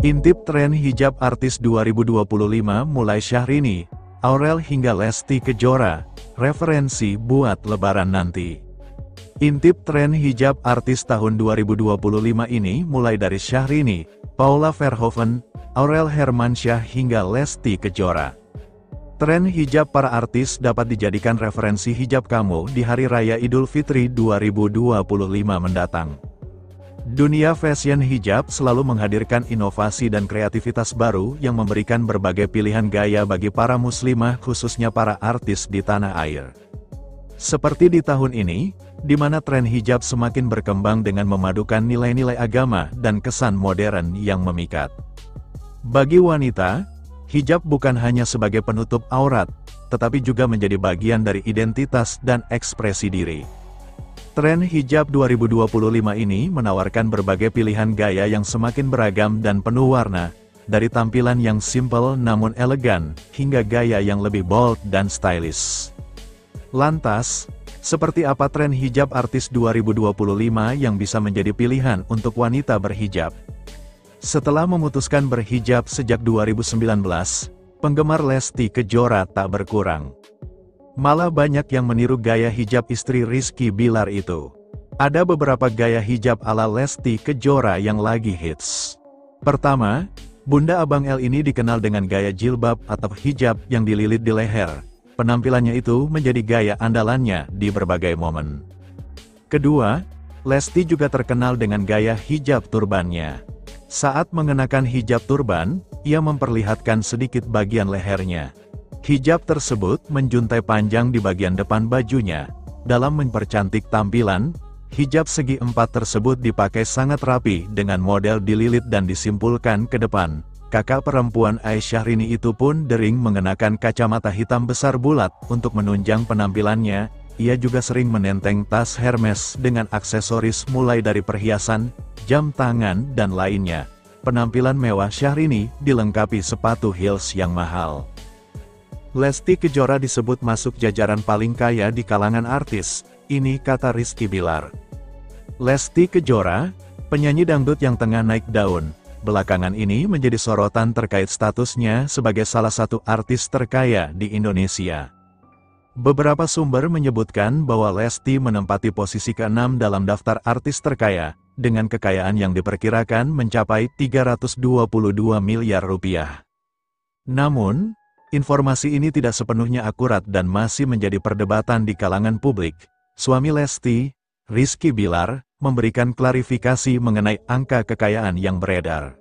Intip tren hijab artis 2025 mulai Syahrini, Aurel hingga Lesti Kejora, referensi buat lebaran nanti. Intip tren hijab artis tahun 2025 ini mulai dari Syahrini, Paula Verhoeven, Aurel Hermansyah hingga Lesti Kejora. Tren hijab para artis dapat dijadikan referensi hijab kamu di Hari Raya Idul Fitri 2025 mendatang. Dunia fashion hijab selalu menghadirkan inovasi dan kreativitas baru yang memberikan berbagai pilihan gaya bagi para muslimah khususnya para artis di tanah air. Seperti di tahun ini, di mana tren hijab semakin berkembang dengan memadukan nilai-nilai agama dan kesan modern yang memikat. Bagi wanita, hijab bukan hanya sebagai penutup aurat, tetapi juga menjadi bagian dari identitas dan ekspresi diri. Tren hijab 2025 ini menawarkan berbagai pilihan gaya yang semakin beragam dan penuh warna, dari tampilan yang simple namun elegan, hingga gaya yang lebih bold dan stylish. Lantas, seperti apa tren hijab artis 2025 yang bisa menjadi pilihan untuk wanita berhijab? Setelah memutuskan berhijab sejak 2019, penggemar Lesti Kejora tak berkurang. Malah banyak yang meniru gaya hijab istri Rizky Bilar itu. Ada beberapa gaya hijab ala Lesti Kejora yang lagi hits. Pertama, Bunda Abang L ini dikenal dengan gaya jilbab atau hijab yang dililit di leher. Penampilannya itu menjadi gaya andalannya di berbagai momen. Kedua, Lesti juga terkenal dengan gaya hijab turbannya. Saat mengenakan hijab turban, ia memperlihatkan sedikit bagian lehernya. Hijab tersebut menjuntai panjang di bagian depan bajunya. Dalam mempercantik tampilan, hijab segi empat tersebut dipakai sangat rapi dengan model dililit dan disimpulkan ke depan. Kakak perempuan Syahrini itu pun dering mengenakan kacamata hitam besar bulat untuk menunjang penampilannya. Ia juga sering menenteng tas Hermes dengan aksesoris mulai dari perhiasan, jam tangan, dan lainnya. Penampilan mewah Syahrini dilengkapi sepatu heels yang mahal. Lesti Kejora disebut masuk jajaran paling kaya di kalangan artis, ini kata Rizky Bilar. Lesti Kejora, penyanyi dangdut yang tengah naik daun, belakangan ini menjadi sorotan terkait statusnya sebagai salah satu artis terkaya di Indonesia. Beberapa sumber menyebutkan bahwa Lesti menempati posisi ke-6 dalam daftar artis terkaya, dengan kekayaan yang diperkirakan mencapai 322 miliar rupiah. Namun, informasi ini tidak sepenuhnya akurat dan masih menjadi perdebatan di kalangan publik. Suami Lesti, Rizky Bilar, memberikan klarifikasi mengenai angka kekayaan yang beredar.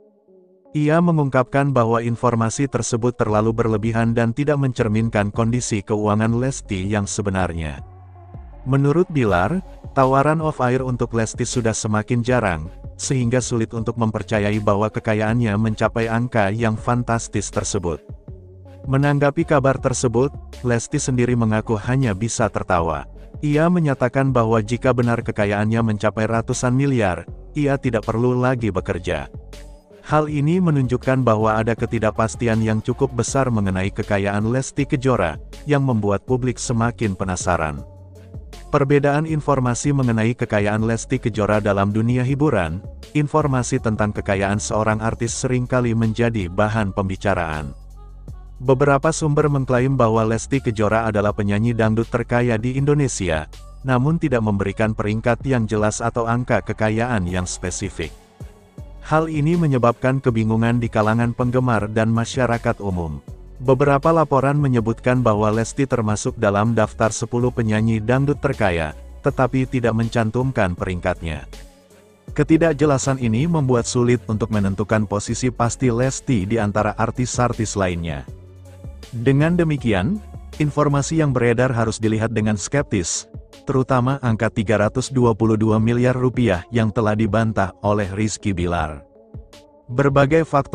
Ia mengungkapkan bahwa informasi tersebut terlalu berlebihan dan tidak mencerminkan kondisi keuangan Lesti yang sebenarnya. Menurut Bilar, tawaran off-air untuk Lesti sudah semakin jarang, sehingga sulit untuk mempercayai bahwa kekayaannya mencapai angka yang fantastis tersebut. Menanggapi kabar tersebut, Lesti sendiri mengaku hanya bisa tertawa. Ia menyatakan bahwa jika benar kekayaannya mencapai ratusan miliar, ia tidak perlu lagi bekerja. Hal ini menunjukkan bahwa ada ketidakpastian yang cukup besar mengenai kekayaan Lesti Kejora, yang membuat publik semakin penasaran. Perbedaan informasi mengenai kekayaan Lesti Kejora dalam dunia hiburan, informasi tentang kekayaan seorang artis seringkali menjadi bahan pembicaraan. Beberapa sumber mengklaim bahwa Lesti Kejora adalah penyanyi dangdut terkaya di Indonesia, namun tidak memberikan peringkat yang jelas atau angka kekayaan yang spesifik. Hal ini menyebabkan kebingungan di kalangan penggemar dan masyarakat umum. Beberapa laporan menyebutkan bahwa Lesti termasuk dalam daftar 10 penyanyi dangdut terkaya, tetapi tidak mencantumkan peringkatnya. Ketidakjelasan ini membuat sulit untuk menentukan posisi pasti Lesti di antara artis-artis lainnya. Dengan demikian, informasi yang beredar harus dilihat dengan skeptis, terutama angka 322 miliar rupiah yang telah dibantah oleh Rizky Bilar. Berbagai faktor